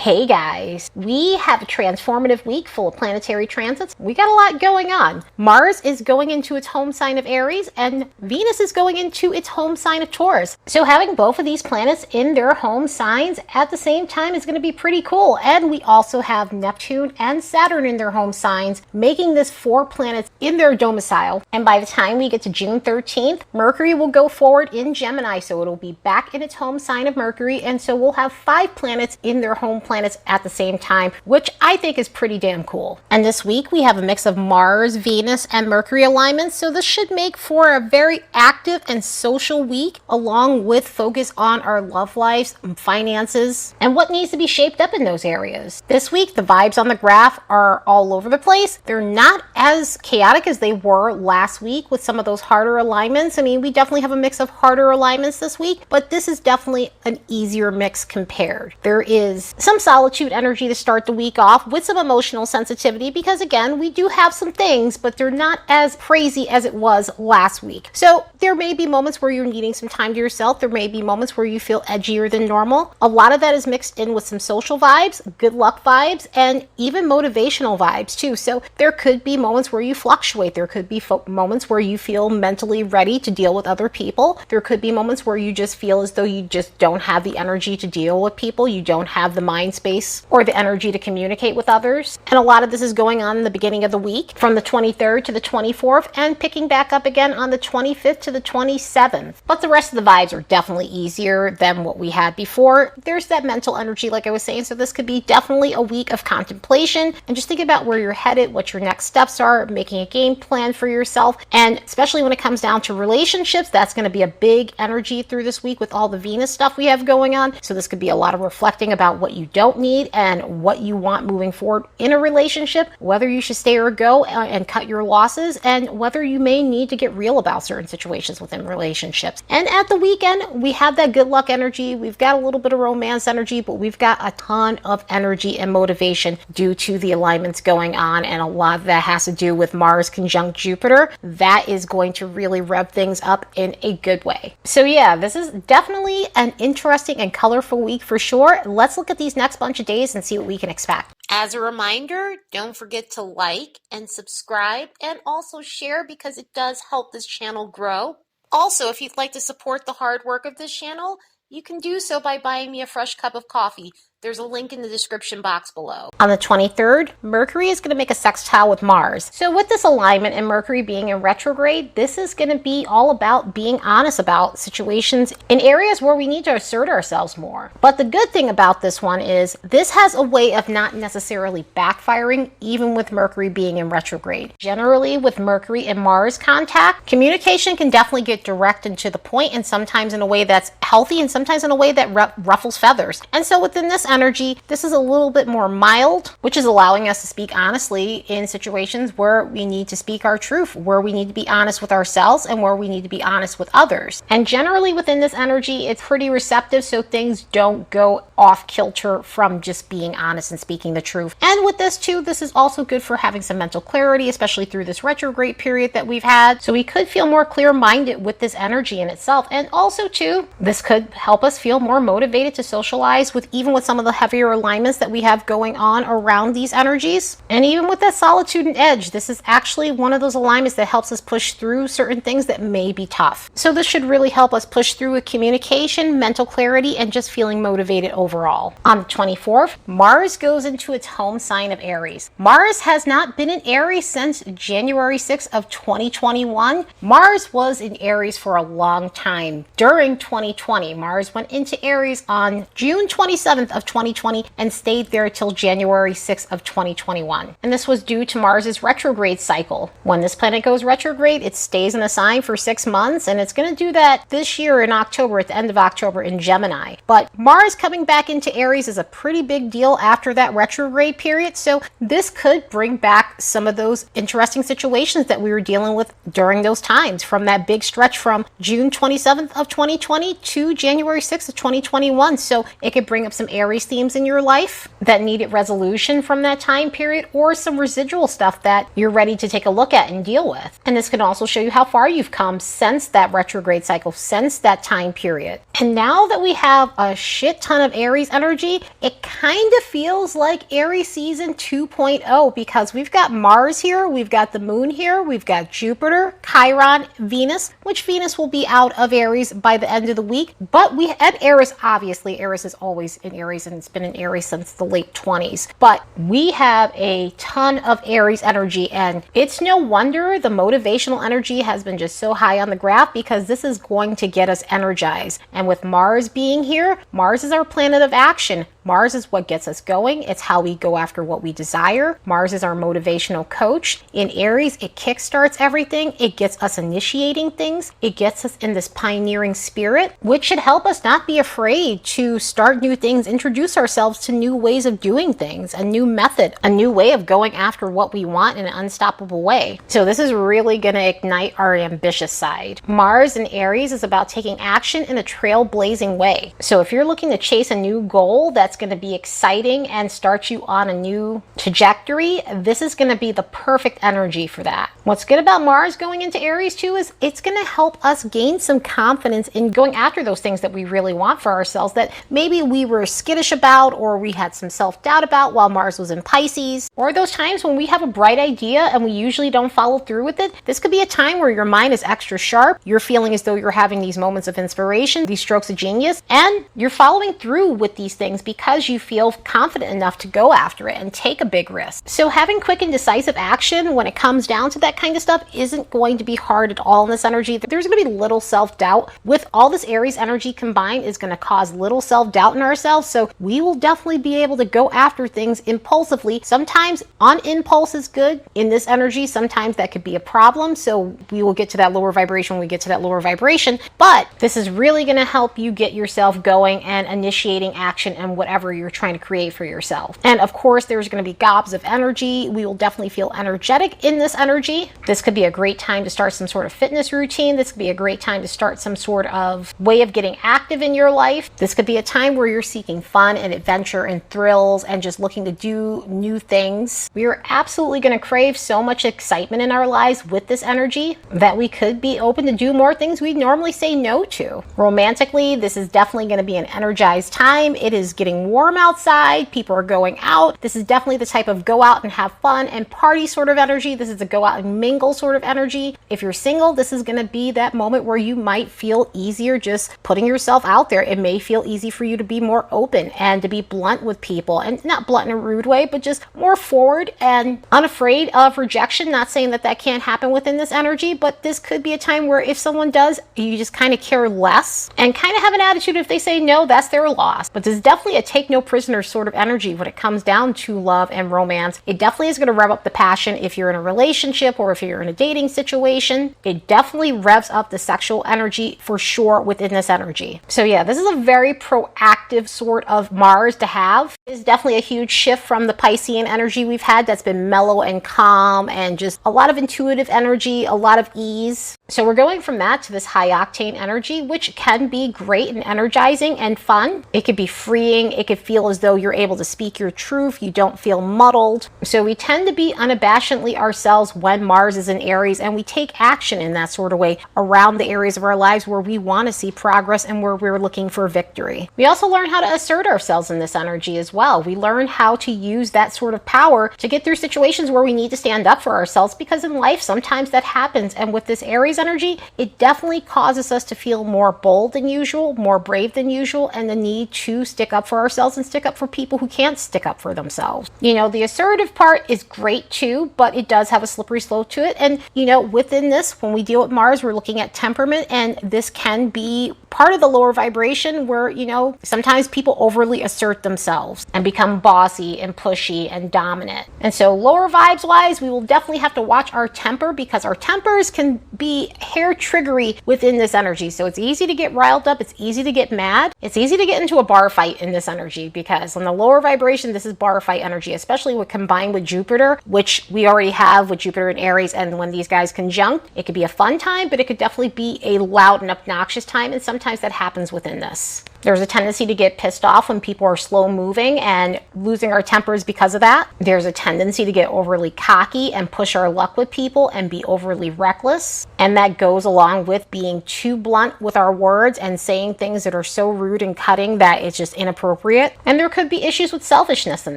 Hey guys, we have a transformative week full of planetary transits. We got a lot going on. Mars is going into its home sign of Aries and Venus is going into its home sign of Taurus. So having both of these planets in their home signs at the same time is going to be pretty cool. And we also have Neptune and Saturn in their home signs, making this 4 planets in their domicile. And by the time we get to June 13th, Mercury will go forward in Gemini. So it'll be back in its home sign of Mercury. And so we'll have 5 planets in their home planets at the same time, which I think is pretty damn cool. And this week we have a mix of Mars, Venus, and Mercury alignments, so this should make for a very active and social week, along with focus on our love lives, finances, and what needs to be shaped up in those areas. This week the vibes on the graph are all over the place. They're not as chaotic as they were last week with some of those harder alignments. I mean, we definitely have a mix of harder alignments this week, but this is definitely an easier mix compared. There is some solitude energy to start the week off with some emotional sensitivity because, again, we do have some things, but they're not as crazy as it was last week. So there may be moments where you're needing some time to yourself. There may be moments where you feel edgier than normal. A lot of that is mixed in with some social vibes, good luck vibes, and even motivational vibes too. So there could be moments where you fluctuate. There could be moments where you feel mentally ready to deal with other people. There could be moments where you just feel as though you just don't have the energy to deal with people. You don't have the mind space or the energy to communicate with others. And a lot of this is going on in the beginning of the week from the 23rd to the 24th and picking back up again on the 25th to the 27th. But the rest of the vibes are definitely easier than what we had before. There's that mental energy, like I was saying, so this could be definitely a week of contemplation and just think about where you're headed, what your next steps are, making a game plan for yourself. And especially when it comes down to relationships, that's going to be a big energy through this week with all the Venus stuff we have going on. So this could be a lot of reflecting about what you don't need and what you want moving forward in a relationship, whether you should stay or go and cut your losses, and whether you may need to get real about certain situations within relationships. And at the weekend, we have that good luck energy. We've got a little bit of romance energy, but we've got a ton of energy and motivation due to the alignments going on, and a lot of that has to do with Mars conjunct Jupiter. That is going to really rev things up in a good way. So yeah, this is definitely an interesting and colorful week for sure. Let's look at these next bunch of days and see what we can expect. As a reminder, don't forget to like and subscribe and also share because it does help this channel grow. Also, if you'd like to support the hard work of this channel, you can do so by buying me a fresh cup of coffee. There's a link in the description box below. On the 23rd, Mercury is going to make a sextile with Mars. So with this alignment and Mercury being in retrograde, this is going to be all about being honest about situations in areas where we need to assert ourselves more. But the good thing about this one is this has a way of not necessarily backfiring even with Mercury being in retrograde. Generally, with Mercury and Mars contact, communication can definitely get direct and to the point, and sometimes in a way that's healthy and sometimes in a way that ruffles feathers. And so within this energy, this is a little bit more mild, which is allowing us to speak honestly in situations where we need to speak our truth, where we need to be honest with ourselves and where we need to be honest with others. And generally within this energy, it's pretty receptive, so things don't go off kilter from just being honest and speaking the truth. And with this too, this is also good for having some mental clarity, especially through this retrograde period that we've had. So we could feel more clear-minded with this energy in itself. And also too, this could help us feel more motivated to socialize with even with some of the heavier alignments that we have going on around these energies. And even with that solitude and edge, this is actually one of those alignments that helps us push through certain things that may be tough. So this should really help us push through with communication, mental clarity, and just feeling motivated overall. On the 24th, Mars goes into its home sign of Aries. Mars has not been in Aries since January 6th of 2021. Mars was in Aries for a long time. During 2020, Mars went into Aries on June 27th of 2020 and stayed there till January 6th of 2021. And this was due to Mars's retrograde cycle. When this planet goes retrograde, it stays in a sign for 6 months, and it's going to do that this year in October, at the end of October in Gemini. But Mars coming back into Aries is a pretty big deal after that retrograde period, so this could bring back some of those interesting situations that we were dealing with during those times, from that big stretch from June 27th of 2020 to January 6th of 2021. So it could bring up some Aries Aries themes in your life that needed resolution from that time period, or some residual stuff that you're ready to take a look at and deal with. And this can also show you how far you've come since that retrograde cycle, since that time period. And now that we have a shit ton of Aries energy, it kind of feels like Aries season 2.0, because we've got Mars here, we've got the moon here, we've got Jupiter, Chiron, Venus, which Venus will be out of Aries by the end of the week. But we at Aries, obviously Aries is always in Aries, and it's been in Aries since the late 20s. But we have a ton of Aries energy, and it's no wonder the motivational energy has been just so high on the graph, because this is going to get us energized. And with Mars being here, Mars is our planet of action. Mars is what gets us going. It's how we go after what we desire. Mars is our motivational coach. In Aries, it kickstarts everything. It gets us initiating things. It gets us in this pioneering spirit, which should help us not be afraid to start new things, introduce ourselves to new ways of doing things, a new method, a new way of going after what we want in an unstoppable way. So this is really going to ignite our ambitious side. Mars in Aries is about taking action in a trailblazing way. So if you're looking to chase a new goal that's going to be exciting and start you on a new trajectory, this is going to be the perfect energy for that. What's good about Mars going into Aries too is it's going to help us gain some confidence in going after those things that we really want for ourselves that maybe we were skittish about, or we had some self-doubt about while Mars was in Pisces, or those times when we have a bright idea and we usually don't follow through with it. This could be a time where your mind is extra sharp, you're feeling as though you're having these moments of inspiration, these strokes of genius, and you're following through with these things because you feel confident enough to go after it and take a big risk. So having quick and decisive action when it comes down to that kind of stuff isn't going to be hard at all in this energy. There's going to be little self-doubt. With all this Aries energy combined is going to cause little self-doubt in ourselves, so we will definitely be able to go after things impulsively. Sometimes on impulse is good in this energy, sometimes that could be a problem, so we will get to that lower vibration when we get to that lower vibration, but this is really going to help you get yourself going and initiating action and whatever you're trying to create for yourself. And of course, there's going to be gobs of energy. We will definitely feel energetic in this energy. This could be a great time to start some sort of fitness routine. This could be a great time to start some sort of way of getting active in your life. This could be a time where you're seeking fun and adventure and thrills and just looking to do new things. We are absolutely going to crave so much excitement in our lives with this energy that we could be open to do more things we normally say no to. Romantically, this is definitely going to be an energized time. It is getting warm outside, people are going out. This is definitely the type of go out and have fun and party sort of energy. This is a go out and mingle sort of energy. If you're single, this is going to be that moment where you might feel easier just putting yourself out there. It may feel easy for you to be more open and to be blunt with people, and not blunt in a rude way, but just more forward and unafraid of rejection. Not saying that that can't happen within this energy, but this could be a time where if someone does, you just kind of care less and kind of have an attitude. If they say no, that's their loss. But there's definitely a take no prisoner sort of energy when it comes down to love and romance. It definitely is going to rev up the passion if you're in a relationship or if you're in a dating situation. It definitely revs up the sexual energy for sure within this energy. So yeah, this is a very proactive sort of Mars to have. It's definitely a huge shift from the Piscean energy we've had that's been mellow and calm and just a lot of intuitive energy, a lot of ease. So we're going from that to this high octane energy, which can be great and energizing and fun. It could be freeing. It could feel as though you're able to speak your truth. You don't feel muddled. So we tend to be unabashedly ourselves when Mars is in Aries, and we take action in that sort of way around the areas of our lives where we want to see progress and where we're looking for victory. We also learn how to assert ourselves in this energy as well. We learn how to use that sort of power to get through situations where we need to stand up for ourselves, because in life sometimes that happens. And with this Aries energy, it definitely causes us to feel more bold than usual, more brave than usual, and the need to stick up for ourselves and stick up for people who can't stick up for themselves. You know, the assertive part is great too, but it does have a slippery slope to it. And you know, within this, when we deal with Mars, we're looking at temperament, and this can be part of the lower vibration where, you know, sometimes people overly assert themselves and become bossy and pushy and dominant. And so lower vibes wise, we will definitely have to watch our temper, because our tempers can be hair triggery within this energy. So it's easy to get riled up. It's easy to get mad. It's easy to get into a bar fight in this energy, because on the lower vibration, this is bar fight energy, especially when combined with Jupiter, which we already have with Jupiter and Aries. And when these guys conjunct, it could be a fun time, but it could definitely be a loud and obnoxious time. And sometimes that happens within this. There's a tendency to get pissed off when people are slow moving and losing our tempers because of that. There's a tendency to get overly cocky and push our luck with people and be overly reckless. And that goes along with being too blunt with our words and saying things that are so rude and cutting that it's just inappropriate. And there could be issues with selfishness in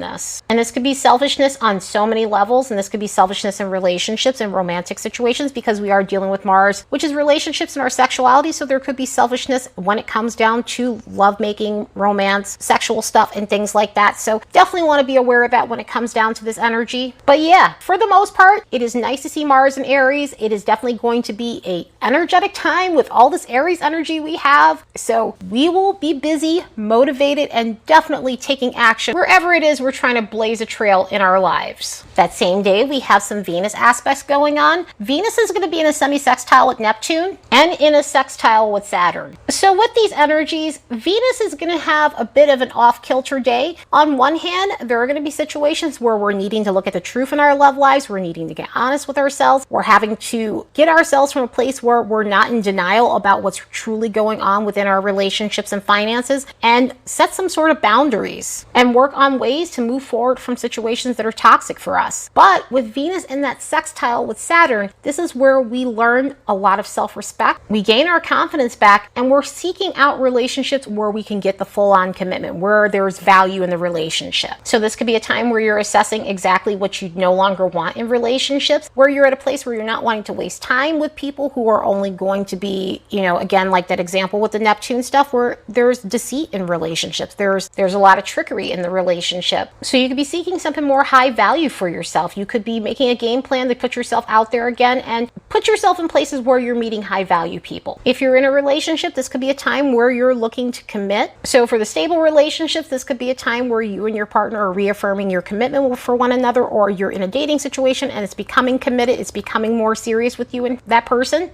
this. And this could be selfishness on so many levels, and this could be selfishness in relationships and romantic situations, because we are dealing with Mars, which is relationships and our sexuality. So there could be selfishness when it comes down to lovemaking, romance, sexual stuff, and things like that. So definitely want to be aware of that when it comes down to this energy. But yeah, for the most part, it is nice to see Mars in Aries. It is definitely going to be a energetic time with all this Aries energy we have. So we will be busy, motivated, and definitely taking action wherever it is we're trying to blaze a trail in our lives. That same day, we have some Venus aspects going on. Venus is going to be in a semisextile with Neptune and in a sextile with Saturn. So with these energies, Venus is going to have a bit of an off-kilter day. On one hand, there are going to be situations where we're needing to look at the truth in our love lives. We're needing to get honest with ourselves. We're having to get ourselves from a place where we're not in denial about what's truly going on within our relationships and finances, and set some sort of boundaries and work on ways to move forward from situations that are toxic for us. But with Venus in that sextile with Saturn, this is where we learn a lot of self-respect. We gain our confidence back, and we're seeking out relationships where we can get the full-on commitment, where there's value in the relationship. So this could be a time where you're assessing exactly what you no longer want in relationships, where you're at a place where you're not wanting to waste time with people who are only going to be, again, like that example with the Neptune stuff, where there's deceit in relationships. There's a lot of trickery in the relationship. So you could be seeking something more high value for yourself. You could be making a game plan to put yourself out there again and put yourself in places where you're meeting high value people. If you're in a relationship, this could be a time where you're looking to commit. So for the stable relationships, this could be a time where you and your partner are reaffirming your commitment for one another, or you're in a dating situation and it's becoming committed, it's becoming more serious with you and that person.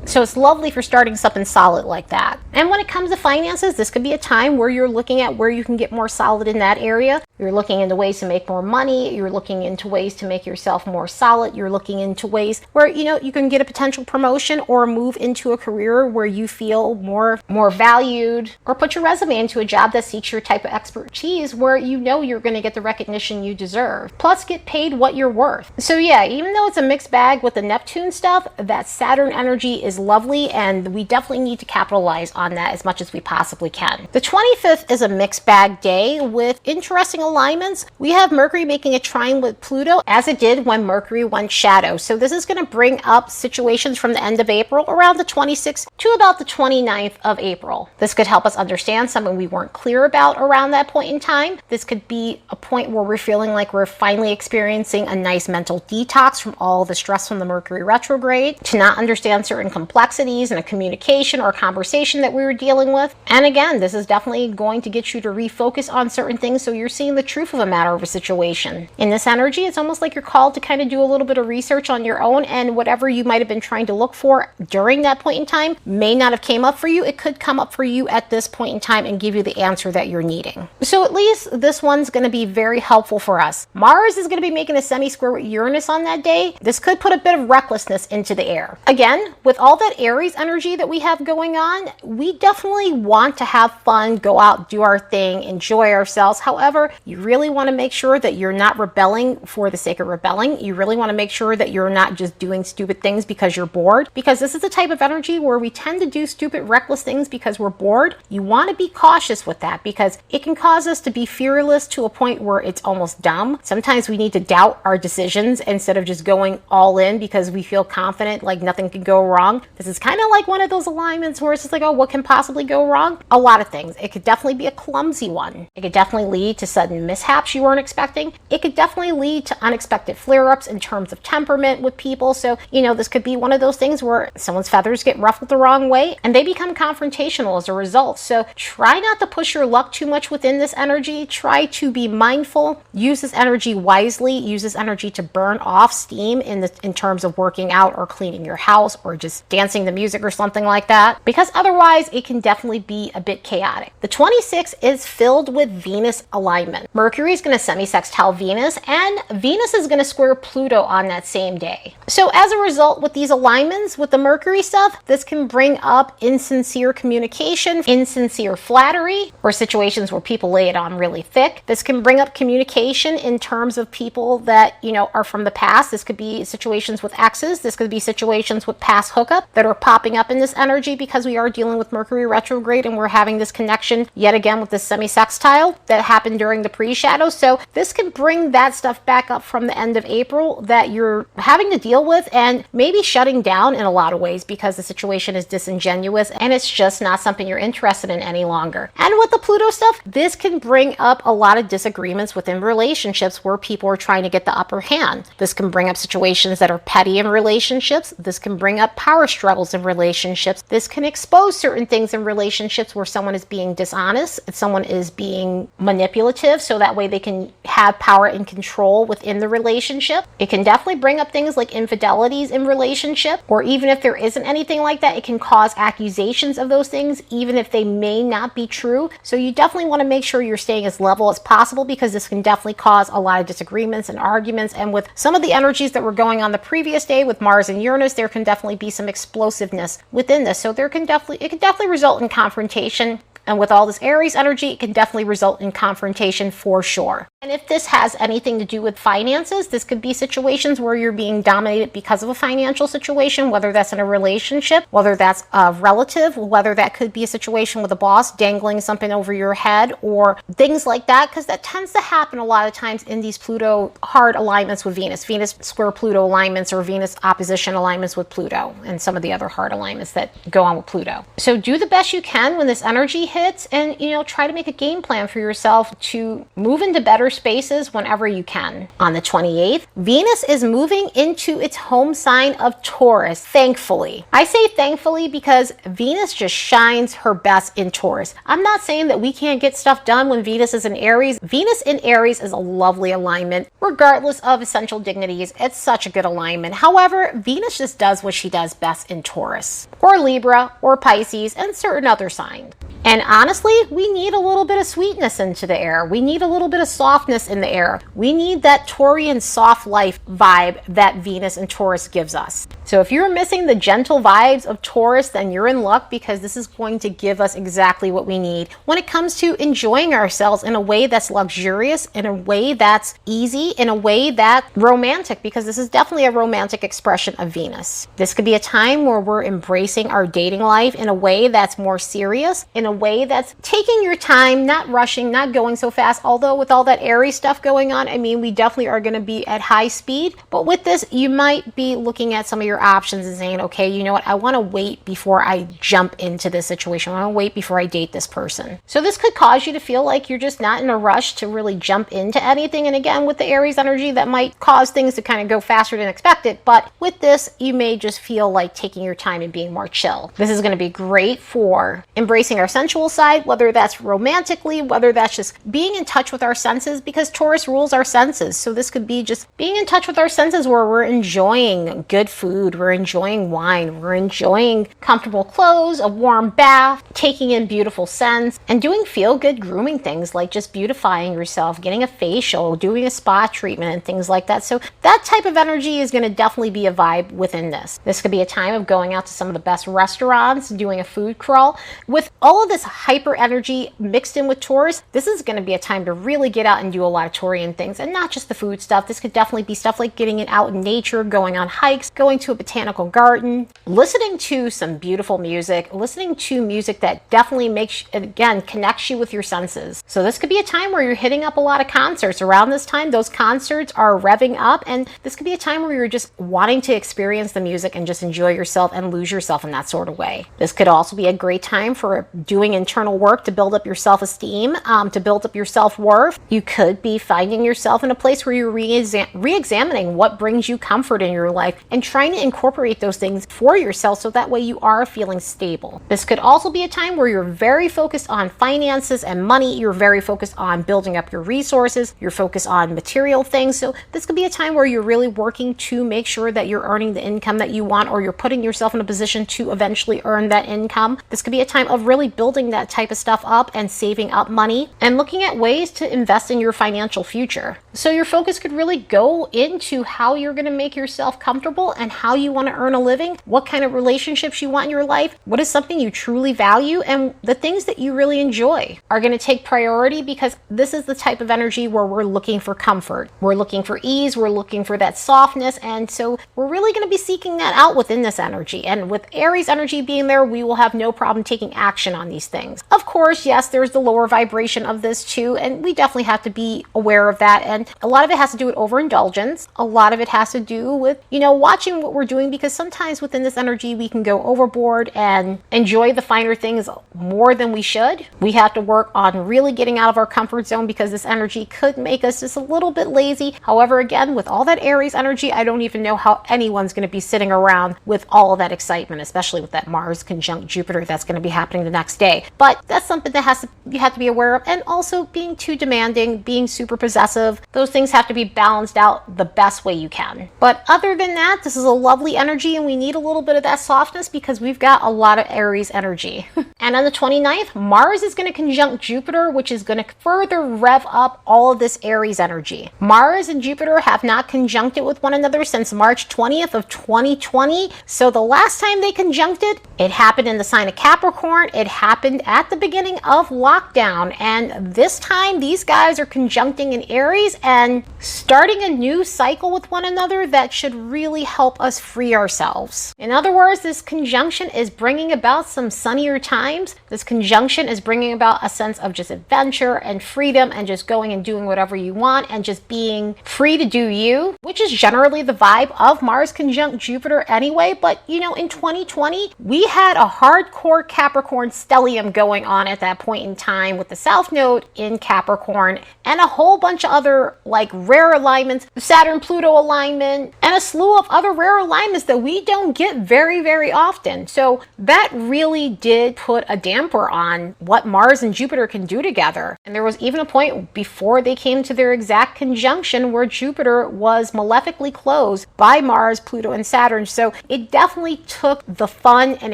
So it's lovely for starting something solid like that. And when it comes to finances, this could be a time where you're looking at where you can get more solid in that area. You're looking into ways to make more money. You're looking into ways to make yourself more solid. You're looking into ways where, you can get a potential promotion or move into a career where you feel more valued, or put your resume into a job that seeks your type of expertise where you're going to get the recognition you deserve. Plus get paid what you're worth. So yeah, even though it's a mixed bag with the Neptune stuff, that Saturn energy is lovely, and we definitely need to capitalize on that as much as we possibly can. The 25th is a mixed bag day with interesting alignments. We have Mercury making a trine with Pluto, as it did when Mercury went shadow. So this is going to bring up situations from the end of April around the 26th to about the 29th of April. This could help us understand something we weren't clear about around that point in time. This could be a point where we're feeling like we're finally experiencing a nice mental detox from all the stress from the Mercury retrograde, to not understand certain complexities in a communication or conversation that we were dealing with. And again, this is definitely going to get you to refocus on certain things, so you're seeing the truth of a matter of a situation. In this energy, it's almost like you're called to kind of do a little bit of research on your own, and whatever you might have been trying to look for during that point in time may not have came up for you. It could come up for you at this point in time and give you the answer that you're needing. So at least this one's going to be very helpful for us. Mars is going to be making a semi-square with Uranus on that day. This could put a bit of recklessness into the air. Again, with all that Aries energy that we have going on, we definitely want to have fun, go out, do our thing, enjoy ourselves. However, you really want to make sure that you're not rebelling for the sake of rebelling. You really want to make sure that you're not just doing stupid things because you're bored, because this is the type of energy where we tend to do stupid, reckless things because we're bored. You want to be cautious with that, because it can cause us to be fearless to a point where it's almost dumb. Sometimes we need to doubt our decisions instead of just going all in because we feel confident, like nothing can go wrong. This is kind of like one of those alignments where it's just like, oh, what can possibly go wrong? A lot of things. It could definitely be a clumsy one. It could definitely lead to sudden mishaps you weren't expecting. It could definitely lead to unexpected flare-ups in terms of temperament with people. So, this could be one of those things where someone's feathers get ruffled the wrong way and they become confrontational as a result. So try not to push your luck too much within this energy. Try to be mindful. Use this energy wisely. Use this energy to burn off steam in terms of working out or cleaning your house or just dancing to music or something like that, because otherwise it can definitely be a bit chaotic. The 26th is filled with Venus alignment. alignment. Mercury is going to semisextile Venus, and Venus is going to square Pluto on that same day. So as a result, with these alignments, with the Mercury stuff, this can bring up insincere communication, insincere flattery, or situations where people lay it on really thick. This can bring up communication in terms of people that, you know, are from the past. This could be situations with exes. This could be situations with past hookup that are popping up in this energy because we are dealing with Mercury retrograde and we're having this connection yet again with this semisextile that happened during the pre-shadow. So this can bring that stuff back up from the end of April that you're having to deal with and maybe shutting down in a lot of ways because the situation is disingenuous and it's just not something you're interested in any longer. And with the Pluto stuff, this can bring up a lot of disagreements within relationships where people are trying to get the upper hand. This can bring up situations that are petty in relationships. This can bring up power struggles in relationships. This can expose certain things in relationships where someone is being dishonest, someone is being manipulative, so that way they can have power and control within the relationship. It can definitely bring up things like infidelities in relationship, or even if there isn't anything like that, it can cause accusations of those things, even if they may not be true. So you definitely want to make sure you're staying as level as possible because this can definitely cause a lot of disagreements and arguments. And with some of the energies that were going on the previous day with Mars and Uranus, there can definitely be some explosiveness within this. So it can definitely result in confrontation. And with all this Aries energy, it can definitely result in confrontation for sure. And if this has anything to do with finances, this could be situations where you're being dominated because of a financial situation, whether that's in a relationship, whether that's a relative, whether that could be a situation with a boss dangling something over your head or things like that, because that tends to happen a lot of times in these Pluto hard alignments with Venus, Venus square Pluto alignments or Venus opposition alignments with Pluto and some of the other hard alignments that go on with Pluto. So do the best you can when this energy hits and, you know, try to make a game plan for yourself to move into better spaces whenever you can. On the 28th, Venus is moving into its home sign of Taurus, thankfully. I say thankfully because Venus just shines her best in Taurus. I'm not saying that we can't get stuff done when Venus is in Aries. Venus in Aries is a lovely alignment, regardless of essential dignities. It's such a good alignment. However, Venus just does what she does best in Taurus, or Libra, or Pisces, and certain other signs. And honestly, we need a little bit of sweetness into the air. We need a little bit of softness in the air. We need that Taurian soft life vibe that Venus and Taurus gives us. So if you're missing the gentle vibes of Taurus, then you're in luck because this is going to give us exactly what we need when it comes to enjoying ourselves in a way that's luxurious, in a way that's easy, in a way that's romantic, because this is definitely a romantic expression of Venus. This could be a time where we're embracing our dating life in a way that's more serious, in a way that's taking your time, not rushing, not going so fast. Although with all that Aries stuff going on, I mean, we definitely are going to be at high speed. But with this, you might be looking at some of your options and saying, okay, you know what? I want to wait before I jump into this situation. I want to wait before I date this person. So this could cause you to feel like you're just not in a rush to really jump into anything. And again, with the Aries energy, that might cause things to kind of go faster than expected. But with this, you may just feel like taking your time and being more chill. This is going to be great for embracing our sensual side, whether that's romantically, whether that's just being in touch with our senses, because Taurus rules our senses. So this could be just being in touch with our senses where we're enjoying good food, we're enjoying wine, we're enjoying comfortable clothes, a warm bath, taking in beautiful scents, and doing feel-good grooming things like just beautifying yourself, getting a facial, doing a spa treatment, and things like that. So that type of energy is going to definitely be a vibe within this. This could be a time of going out to some of the best restaurants, doing a food crawl. With all of this hyper energy mixed in with Taurus, this is going to be a time to really get out and do a lot of Taurian things, and not just the food stuff. This could definitely be stuff like getting it out in nature, going on hikes, going to a botanical garden, listening to some beautiful music, listening to music that definitely makes, again, connects you with your senses. So this could be a time where you're hitting up a lot of concerts. Around this time, those concerts are revving up, and this could be a time where you're just wanting to experience the music and just enjoy yourself and lose yourself in that sort of way. This could also be a great time for doing internal work to build up your self-esteem, to build up your self-worth. You could be finding yourself in a place where you're re-examining what brings you comfort in your life and trying to incorporate those things for yourself so that way you are feeling stable. This could also be a time where you're very focused on finances and money. You're very focused on building up your resources. You're focused on material things. So this could be a time where you're really working to make sure that you're earning the income that you want, or you're putting yourself in a position to eventually earn that income. This could be a time of really building that type of stuff up and saving up money and looking at ways to invest in your financial future. So your focus could really go into how you're going to make yourself comfortable and how you want to earn a living, what kind of relationships you want in your life, what is something you truly value, and the things that you really enjoy are going to take priority, because this is the type of energy where we're looking for comfort. We're looking for ease. We're looking for that softness. And so we're really going to be seeking that out within this energy. And with Aries energy being there, we will have no problem taking action on these things. Of course, yes, there's the lower vibration of this too, and we definitely have to be aware of that. And a lot of it has to do with overindulgence. A lot of it has to do with, watching what we're doing, because sometimes within this energy, we can go overboard and enjoy the finer things more than we should. We have to work on really getting out of our comfort zone, because this energy could make us just a little bit lazy. However, again, with all that Aries energy, I don't even know how anyone's going to be sitting around with all of that excitement, especially with that Mars conjunct Jupiter that's going to be happening the next day. But that's something that you have to be aware of. And also being too demanding, being super possessive, those things have to be balanced out the best way you can. But other than that, this is a lovely energy, and we need a little bit of that softness because we've got a lot of Aries energy. And on the 29th, Mars is going to conjunct Jupiter, which is going to further rev up all of this Aries energy. Mars and Jupiter have not conjuncted with one another since March 20th of 2020. So the last time they conjuncted, it happened in the sign of Capricorn. It happened at the beginning of lockdown. And this time, these guys are conjuncting in Aries and starting a new cycle with one another that should really help us free ourselves. In other words, this conjunction is bringing about some sunnier times. This conjunction is bringing about a sense of just adventure and freedom and just going and doing whatever you want and just being free to do you, which is generally the vibe of Mars conjunct Jupiter anyway. But in 2020, we had a hardcore Capricorn stellium going on at that point in time with the South Node in Capricorn and a whole bunch of other rare alignments, Saturn Pluto alignment, and a slew of other rare alignments that we don't get very, very often. So that really did put a damper on what Mars and Jupiter can do together. And there was even a point before they came to their exact conjunction where Jupiter was malefically closed by Mars, Pluto, and Saturn. So it definitely took the fun and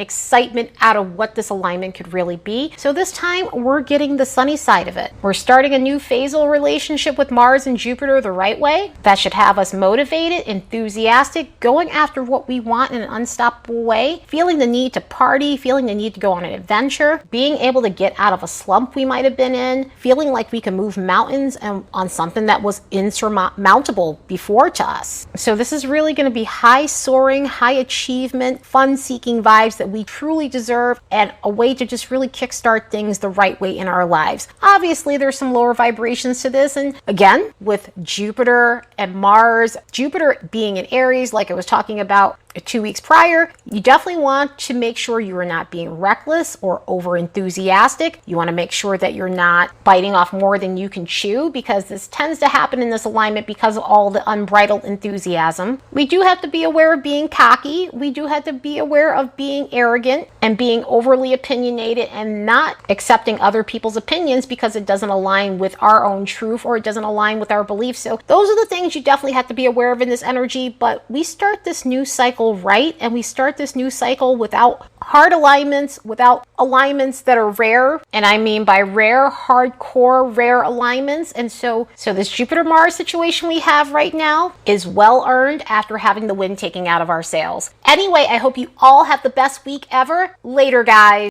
excitement out of what this alignment could really be. So this time we're getting the sunny side of it. We're starting a new phasal relationship with Mars and Jupiter the right way. That should have us motivated, enthusiastic, going after what we want in an unstoppable way, feeling the need to party, feeling the need to go on an adventure, being able to get out of a slump we might have been in, feeling like we can move mountains and on something that was insurmountable before to us. So this is really going to be high soaring, high achievement, fun seeking vibes that we truly deserve, and a way to just really kickstart things the right way in our lives. Obviously, there's some lower vibrations to this, and again, with Jupiter and Mars, Jupiter being in Aries, like I was talking about 2 weeks prior, you definitely want to make sure you are not being reckless or over enthusiastic. You want to make sure that you're not biting off more than you can chew, because this tends to happen in this alignment because of all the unbridled enthusiasm. We do have to be aware of being cocky. We do have to be aware of being arrogant and being overly opinionated and not accepting other people's opinions because it doesn't align with our own truth or it doesn't align with our beliefs. So those are the things you definitely have to be aware of in this energy. But we start this new cycle right, and we start this new cycle without hard alignments, without alignments that are rare, and I mean by rare, hardcore rare alignments. And so this Jupiter Mars situation we have right now is well earned after having the wind taken out of our sails. Anyway, I hope you all have the best week ever. Later, guys.